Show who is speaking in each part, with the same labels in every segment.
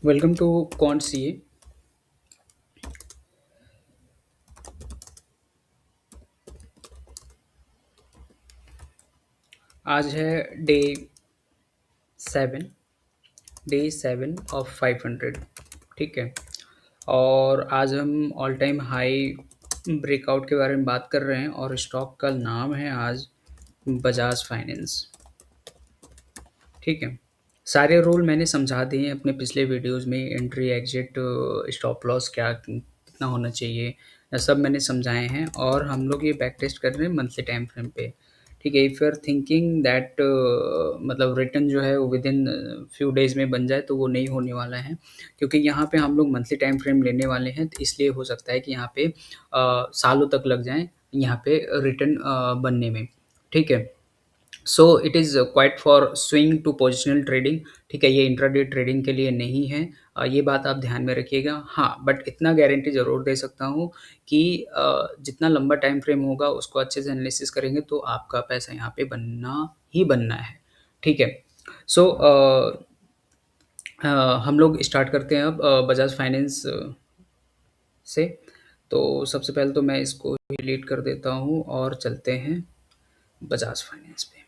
Speaker 1: Welcome to कौन सी। आज है डे 7 डे 7 ऑफ 500। ठीक है। और आज हम ऑल टाइम हाई ब्रेकआउट के बारे में बात कर रहे हैं और स्टॉक का नाम है आज बजाज फाइनेंस। ठीक है। सारे रूल मैंने समझा दिए हैं अपने पिछले वीडियोस में। एंट्री एग्जिट स्टॉप लॉस क्या कितना होना चाहिए, ये सब मैंने समझाए हैं। और हम लोग ये बैक टेस्ट कर रहे हैं मंथली टाइम फ्रेम पे। ठीक है। If you are thinking that मतलब रिटर्न जो है वो विद इन फ्यू डेज़ में बन जाए, तो वो नहीं होने वाला है, क्योंकि यहाँ पे हम लोग मंथली टाइम फ्रेम लेने वाले हैं। तो इसलिए हो सकता है कि यहाँ पे सालों तक लग जाएँ यहाँ पे रिटर्न बनने में। ठीक है। So it is quite for swing to positional trading. ठीक है। ये इंट्राडे ट्रेडिंग के लिए नहीं है। ये बात आप ध्यान में रखिएगा। हाँ, बट इतना गारंटी ज़रूर दे सकता हूँ कि जितना लंबा टाइम फ्रेम होगा उसको अच्छे से एनालिसिस करेंगे तो आपका पैसा यहाँ पे बनना ही बनना है। ठीक है। सो हम लोग स्टार्ट करते हैं अब बजाज फाइनेंस से। तो सबसे पहले तो मैं इसको डिलीट कर देता हूँ और चलते हैं बजाज फाइनेंस पे।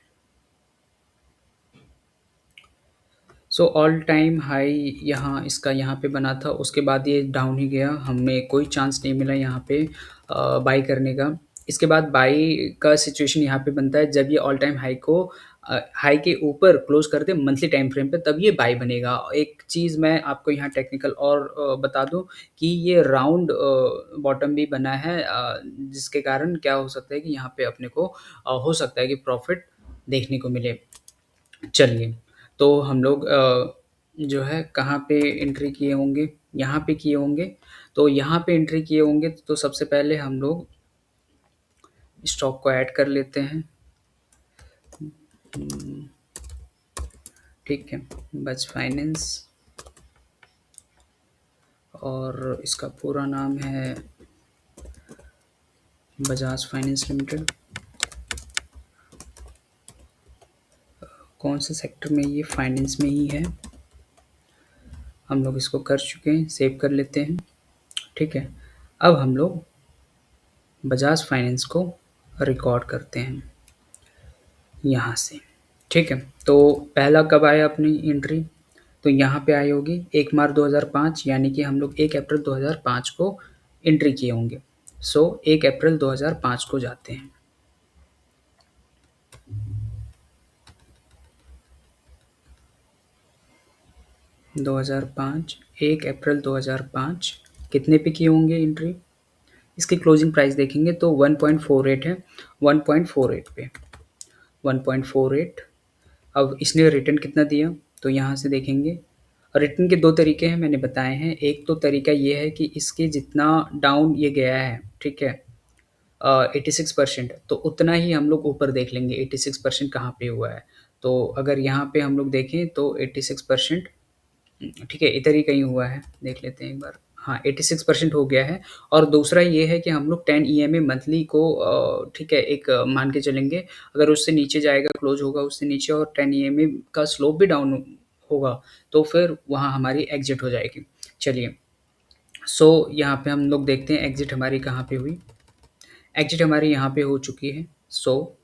Speaker 1: सो ऑल टाइम हाई यहाँ इसका यहाँ पे बना था, उसके बाद ये डाउन ही गया, हमें कोई चांस नहीं मिला यहाँ पे बाई करने का। इसके बाद बाई का सिचुएशन यहाँ पे बनता है जब ये ऑल टाइम हाई को हाई के ऊपर क्लोज कर दे मंथली टाइम फ्रेम पे, तब ये बाई बनेगा। एक चीज़ मैं आपको यहाँ टेक्निकल और बता दूँ कि ये राउंड बॉटम भी बना है, जिसके कारण क्या हो सकता है कि यहाँ पे अपने को हो सकता है कि प्रॉफिट देखने को मिले। चलिए, तो हम लोग जो है कहाँ पे एंट्री किए होंगे, यहाँ पे किए होंगे। तो यहाँ पे एंट्री किए होंगे तो सबसे पहले हम लोग स्टॉक को ऐड कर लेते हैं। ठीक है। बजाज फाइनेंस, और इसका पूरा नाम है बजाज फाइनेंस लिमिटेड। कौन से सेक्टर में, ये फाइनेंस में ही है। हम लोग इसको कर चुके हैं, सेव कर लेते हैं। ठीक है। अब हम लोग बजाज फाइनेंस को रिकॉर्ड करते हैं यहाँ से। ठीक है। तो पहला कब आया अपनी एंट्री, तो यहाँ पे आई होगी 1 मार्च 2005, यानी कि हम लोग 1 अप्रैल 2005 को एंट्री किए होंगे। सो 1 अप्रैल 2005 को जाते हैं। दो हज़ार पाँच, 1 अप्रैल 2005 कितने पे किए होंगे एंट्री। इसकी क्लोजिंग प्राइस देखेंगे तो 1.48 है। 1.48 पे 1.48। अब इसने रिटर्न कितना दिया, तो यहाँ से देखेंगे। रिटर्न के 2 तरीके हैं, मैंने बताए हैं। एक तो तरीका ये है कि इसके जितना डाउन ये गया है, ठीक है, 86%, तो उतना ही हम लोग ऊपर देख लेंगे 86% कहाँ पे हुआ है। तो अगर यहाँ पे हम लोग देखें तो 86%, ठीक है, इधर ही कहीं हुआ है, देख लेते हैं एक बार। हाँ, 86% हो गया है। और दूसरा ये है कि हम लोग 10 ईएमए मंथली को ठीक है, एक मान के चलेंगे। अगर उससे नीचे जाएगा, क्लोज होगा उससे नीचे, और 10 ईएमए का स्लोप भी डाउन होगा, तो फिर वहाँ हमारी एग्जिट हो जाएगी। चलिए, सो यहाँ पे हम लोग देखते हैं एग्जिट हमारी कहाँ पे हुई। एग्जिट हमारी यहाँ पे हो चुकी है। सो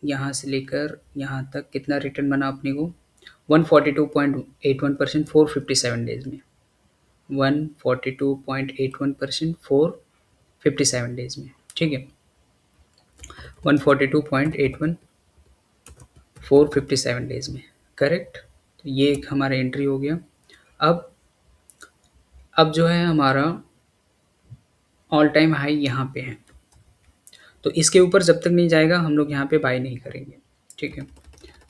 Speaker 1: यहाँ से लेकर यहाँ तक कितना रिटर्न बना अपने को, 142.81% 457 डेज़ में। 142.81% 457 डेज़ में। ठीक है। 142.81 457 डेज़ में, करेक्ट। तो ये एक हमारा एंट्री हो गया। अब जो है हमारा ऑल टाइम हाई यहाँ पे है, तो इसके ऊपर जब तक नहीं जाएगा हम लोग यहाँ पे बाय नहीं करेंगे। ठीक है।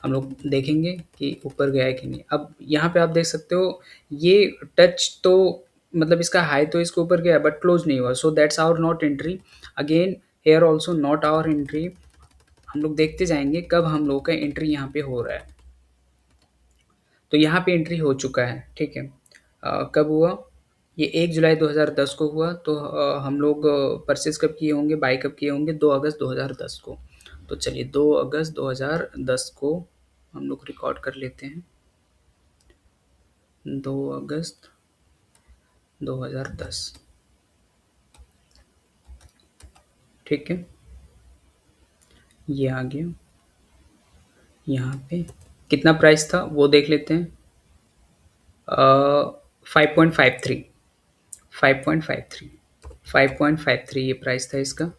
Speaker 1: हम लोग देखेंगे कि ऊपर गया है कि नहीं। अब यहाँ पे आप देख सकते हो ये टच तो मतलब इसका हाई तो इसके ऊपर गया बट क्लोज नहीं हुआ, so that's our not entry. Again here also not our entry. हम लोग देखते जाएंगे कब हम लोग का एंट्री यहाँ पे हो रहा है। तो यहाँ पे एंट्री हो चुका है। ठीक है। कब हुआ, ये 1 जुलाई 2010 को हुआ। तो हम लोग परचेज़ कब किए होंगे, बाय कब किए होंगे, 2 अगस्त 2010 को। तो चलिए 2 अगस्त 2010 को हम लोग रिकॉर्ड कर लेते हैं। 2 अगस्त 2010। ठीक है, ये आ गया। यहाँ पे कितना प्राइस था वो देख लेते हैं। 5.53। 5.53। 5.53 ये प्राइस था इसका।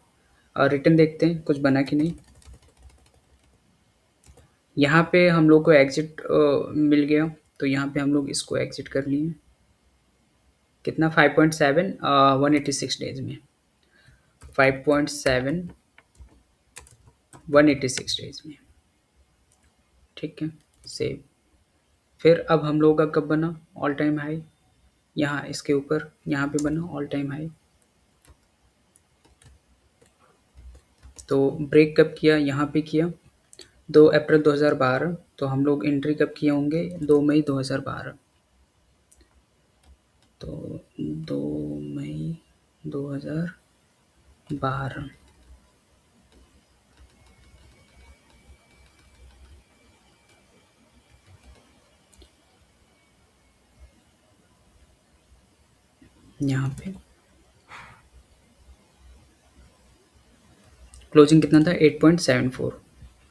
Speaker 1: और रिटर्न देखते हैं कुछ बना कि नहीं। यहाँ पे हम लोग को एग्जिट मिल गया, तो यहाँ पे हम लोग इसको एग्जिट कर लिए। कितना? 5.7, 186 डेज में। 5.7, 186 डेज में। ठीक है, सेव। फिर अब हम लोग का कब बना ऑल टाइम हाई? यहाँ इसके ऊपर यहाँ पे बना ऑल टाइम हाई। तो ब्रेक कब किया? यहाँ पे किया 2 अप्रैल 2012। तो हम लोग एंट्री कब किए होंगे? 2 मई 2012। तो 2 मई 2012। यहाँ पे क्लोजिंग कितना था? 8.74।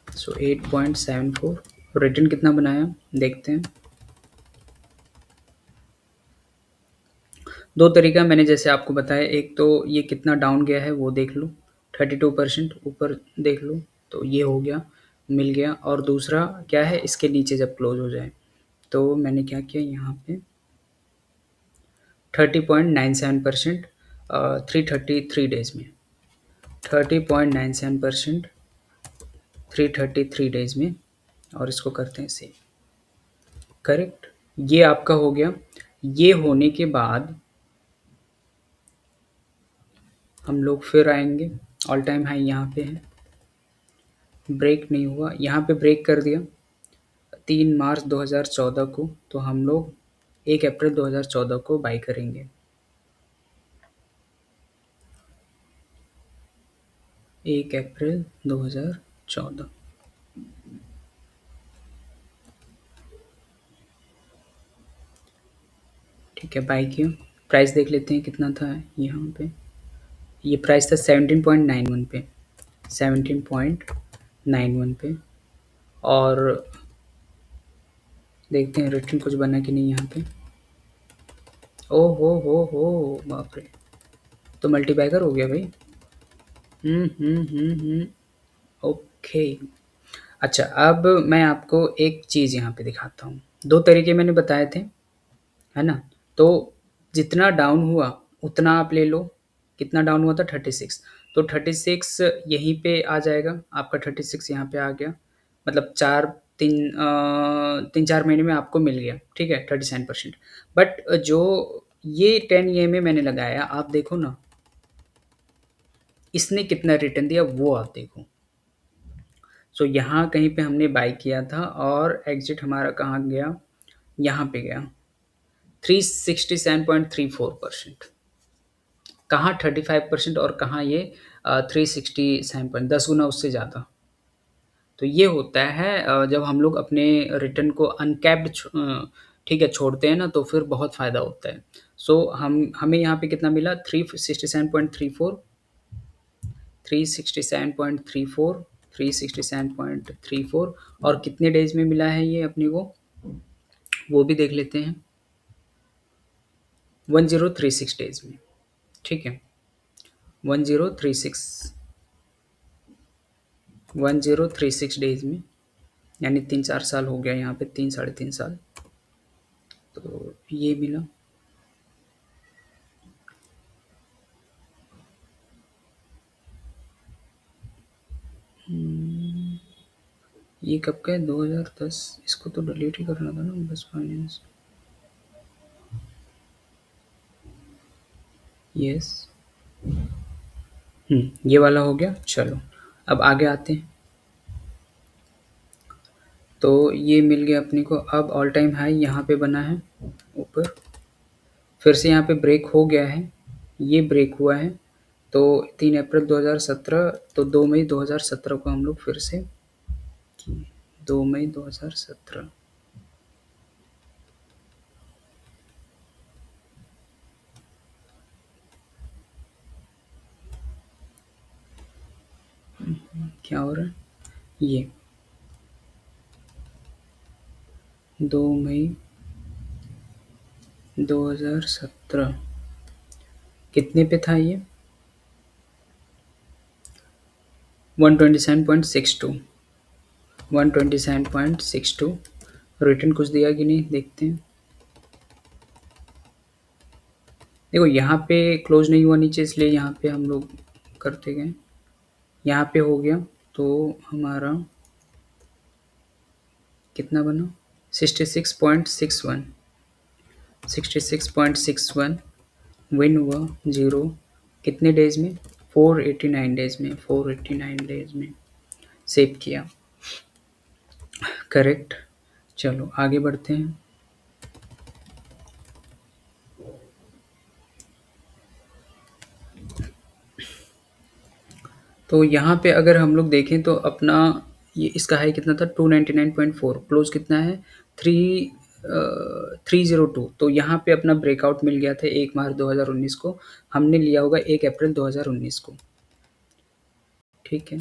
Speaker 1: सो 8.74। रिटर्न कितना बनाया देखते हैं। दो तरीका मैंने जैसे आपको बताया, एक तो ये कितना डाउन गया है वो देख लो, 32% ऊपर देख लो, तो ये हो गया, मिल गया। और दूसरा क्या है, इसके नीचे जब क्लोज हो जाए, तो मैंने क्या किया यहाँ पे 30.97%, 333 डेज में। 30.97%, 333 डेज में। और इसको करते हैं सेव। करेक्ट, ये आपका हो गया। ये होने के बाद हम लोग फिर आएंगे। ऑल टाइम हाई यहाँ पे है, ब्रेक नहीं हुआ, यहाँ पे ब्रेक कर दिया 3 मार्च 2014 को। तो हम लोग 1 अप्रैल 2014 को बाई करेंगे। 1 अप्रैल 2014। ठीक है, बाई किया। प्राइस देख लेते हैं कितना था यहाँ पे। ये प्राइस था 17.91 पे, 17.91 पे। और देखते हैं रिटर्न कुछ बना कि नहीं यहाँ पे। ओ हो बाप रे, तो मल्टीबैगर हो गया भाई। हम्म। ओके। अच्छा, अब मैं आपको एक चीज़ यहाँ पे दिखाता हूँ। दो तरीके मैंने बताए थे, है ना? तो जितना डाउन हुआ उतना आप ले लो। कितना डाउन हुआ था? 36। तो 36 यहीं पे आ जाएगा आपका। 36 यहाँ पे आ गया, मतलब 3-4 महीने में आपको मिल गया। ठीक है, 37%। बट जो ये 10 में मैंने लगाया, आप देखो ना इसने कितना रिटर्न दिया वो आप देखो। सो यहाँ कहीं पे हमने बाई किया था और एग्जिट हमारा कहाँ गया? यहाँ पे गया 367.34%। कहाँ 35% और कहाँ ये 367 10 गुना उससे ज़्यादा। तो ये होता है जब हम लोग अपने रिटर्न को अनकैप्ड ठीक है छोड़ते हैं ना, तो फिर बहुत फ़ायदा होता है। सो हमें यहाँ पे कितना मिला? 367.34, 367.34, 367.34। और कितने डेज में मिला है ये अपने को, वो भी देख लेते हैं। 1036 डेज में। ठीक है, 1036, 1036 डेज में, यानी 3-4 साल हो गया यहाँ पे, 3 साढ़े 3 साल। तो ये मिला। ये कब का है? 2010। इसको तो डिलीट ही करना था ना, बस फाइनेंस। यस। ये वाला हो गया। चलो अब आगे आते हैं। तो ये मिल गया अपने को। अब ऑल टाइम हाई यहाँ पे बना है ऊपर, फिर से यहाँ पे ब्रेक हो गया है, ये ब्रेक हुआ है। तो 3 अप्रैल 2017, तो 2 मई 2017 को हम लोग फिर से किए। 2 मई 2017। क्या हो रहा है ये 2 मई 2017 कितने पे था ये 127.62 127.62 रिटर्न कुछ दिया कि नहीं देखते हैं। देखो यहाँ पे क्लोज नहीं हुआ नीचे इसलिए यहाँ पे हम लोग करते गए यहाँ पे हो गया तो हमारा कितना बना 66.61 66.61 विन हुआ जीरो कितने डेज में 489 डेज में 489 डेज में सेव किया करेक्ट। चलो आगे बढ़ते हैं। तो यहाँ पे अगर हम लोग देखें तो अपना ये इसका हाई कितना था 299.4 क्लोज कितना है 302 तो यहाँ पे अपना ब्रेकआउट मिल गया था 1 मार्च 2019 को हमने लिया होगा 1 अप्रैल 2019 को ठीक है।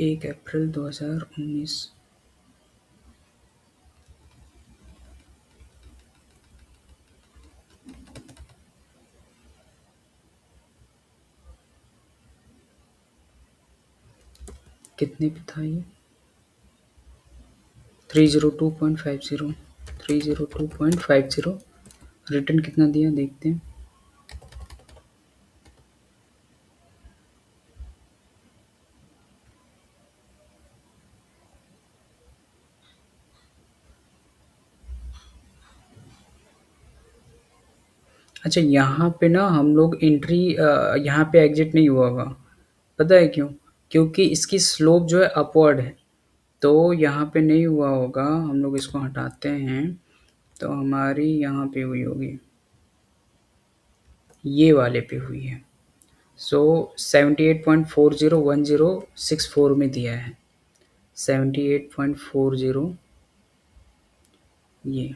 Speaker 1: 1 अप्रैल 2019 कितने पे था ये 302.50 302.50 रिटर्न कितना दिया देखते हैं। अच्छा यहाँ पे ना हम लोग एंट्री यहाँ पे एग्जिट नहीं हुआ होगा पता है क्यों क्योंकि इसकी स्लोप जो है अपवर्ड है तो यहाँ पे नहीं हुआ होगा हम लोग इसको हटाते हैं तो हमारी यहाँ पे हुई होगी ये वाले पे हुई है सो 78.401064 में दिया है 78.40 ये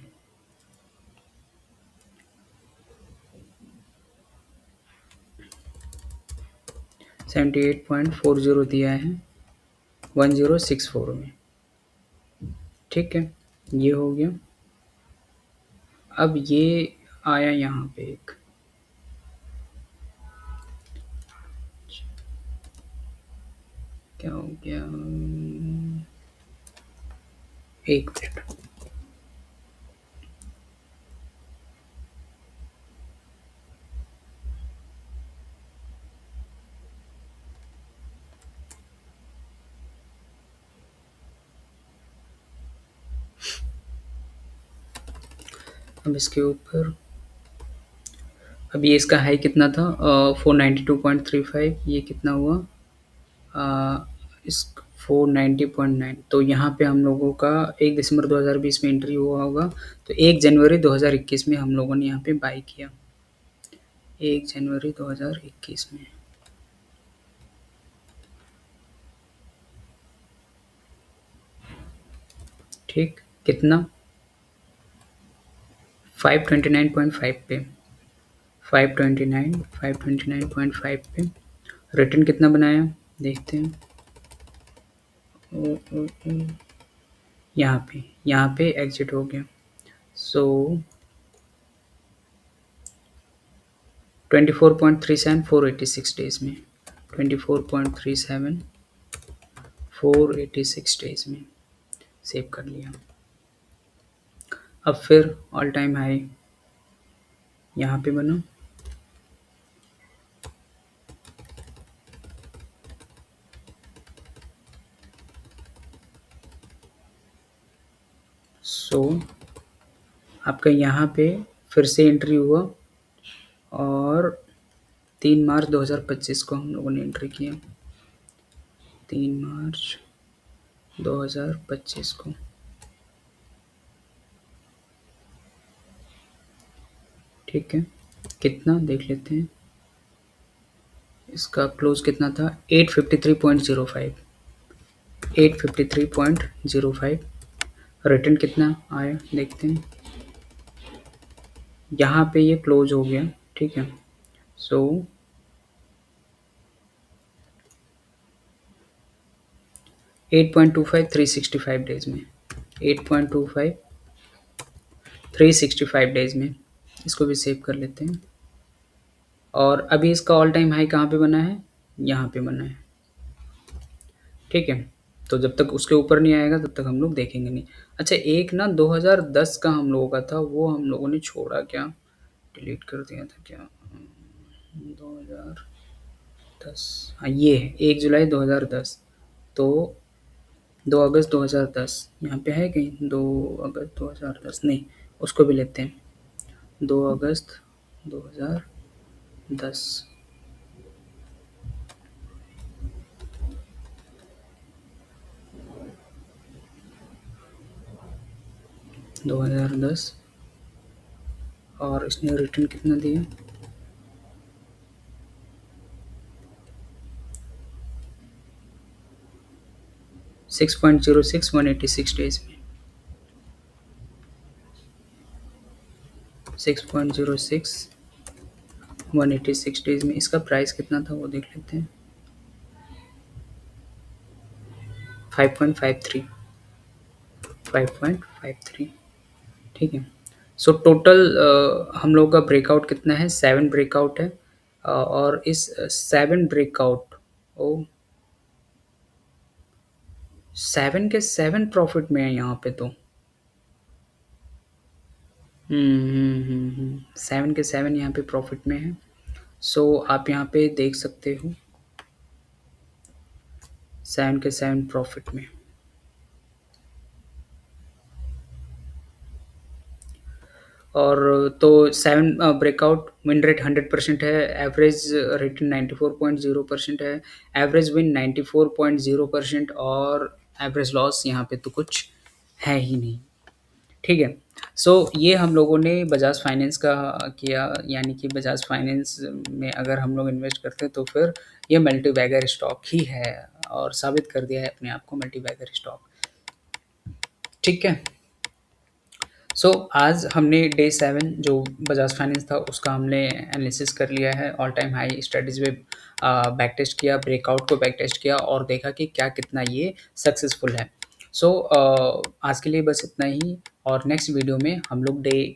Speaker 1: 78.40 दिया है 1064 में ठीक है ये हो गया। अब ये आया यहाँ पे एक क्या हो गया एक मिनट अब इसके ऊपर अब ये इसका हाई कितना था 492.35 ये कितना हुआ इस 490.9 तो यहाँ पे हम लोगों का 1 दिसंबर 2020 में एंट्री हुआ होगा तो 1 जनवरी 2021 में हम लोगों ने यहाँ पे बाई किया 1 जनवरी 2021 में ठीक कितना 529.5 पे 529.5 पे रिटर्न कितना बनाया देखते हैं यहाँ पे एग्जिट हो गया सो 24.37 486 डेज में 24.37 486 डेज में सेव कर लिया। अब फिर ऑल टाइम हाई यहाँ पे बना सो आपका यहाँ पे फिर से एंट्री हुआ और 3 मार्च 2025 को हम लोगों ने एंट्री किया 3 मार्च 2025 को ठीक है कितना देख लेते हैं इसका क्लोज कितना था 853.05 853.05 रिटर्न कितना आया देखते हैं यहाँ पे ये क्लोज हो गया, ठीक है। सो 8.25 365 डेज में, 8.25 365 डेज में, इसको भी सेव कर लेते हैं। और अभी इसका ऑल टाइम हाई कहाँ पे बना है, यहाँ पे बना है, ठीक है। तो जब तक उसके ऊपर नहीं आएगा तब तक हम लोग देखेंगे नहीं। अच्छा, एक ना 2010 का हम लोगों का था, वो हम लोगों ने छोड़ा क्या, डिलीट कर दिया था क्या, 2010, हाँ ये है 1 जुलाई 2010। तो 2 अगस्त 2010 यहाँ पे है कहीं, 2 अगस्त 2010 नहीं, उसको भी लेते हैं, 2 अगस्त 2010, 2010, और इसने रिटर्न कितना दिया, 6.06 186 डेज में, 6.06 186 डेज में। इसका प्राइस कितना था वो देख लेते हैं, 5.53, 5.53, ठीक है। सो टोटल हम लोग का ब्रेकआउट कितना है, 7 ब्रेकआउट है। और इस 7 ब्रेकआउट, ओ 7 के 7 प्रॉफिट में है यहाँ पे तो। 7 के 7 यहाँ पे प्रॉफिट में है। सो आप यहाँ पे देख सकते हो 7 के 7 प्रॉफिट में। और तो 7 ब्रेकआउट विन रेट 100% है, एवरेज रेटिंग 94.0% है, एवरेज विन 94.0%, और एवरेज लॉस यहाँ पे तो कुछ है ही नहीं, ठीक है। सो ये हम लोगों ने बजाज फाइनेंस का किया, यानी कि बजाज फाइनेंस में अगर हम लोग इन्वेस्ट करते हैं तो फिर ये मल्टी बैगर स्टॉक ही है, और साबित कर दिया है अपने आप को मल्टी बैगर स्टॉक, ठीक है। सो आज हमने डे 7 जो बजाज फाइनेंस था उसका हमने एनालिसिस कर लिया है, ऑल टाइम हाई स्ट्रेटजी में बैक टेस्ट किया, ब्रेकआउट को बैक टेस्ट किया, और देखा कि क्या कितना ये सक्सेसफुल है। सो आज के लिए बस इतना ही, और नेक्स्ट वीडियो में हम लोग डे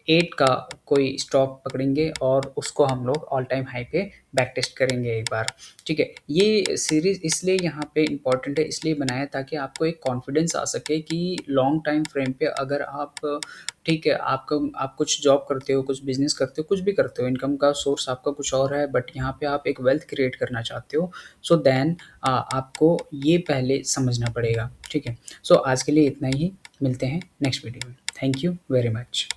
Speaker 1: 8 का कोई स्टॉक पकड़ेंगे और उसको हम लोग ऑल टाइम हाई पे बैक टेस्ट करेंगे एक बार, ठीक है। ये सीरीज़ इसलिए यहाँ पे इम्पॉर्टेंट है, इसलिए बनाया ताकि आपको एक कॉन्फिडेंस आ सके कि लॉन्ग टाइम फ्रेम पे अगर आप, ठीक है, आपका आप कुछ जॉब करते हो, कुछ बिजनेस करते हो, कुछ भी करते हो, इनकम का सोर्स आपका कुछ और है, बट यहाँ पे आप एक वेल्थ क्रिएट करना चाहते हो, सो देन आपको ये पहले समझना पड़ेगा, ठीक है। सो आज के लिए इतना ही, मिलते हैं नेक्स्ट वीडियो में। Thank you very much.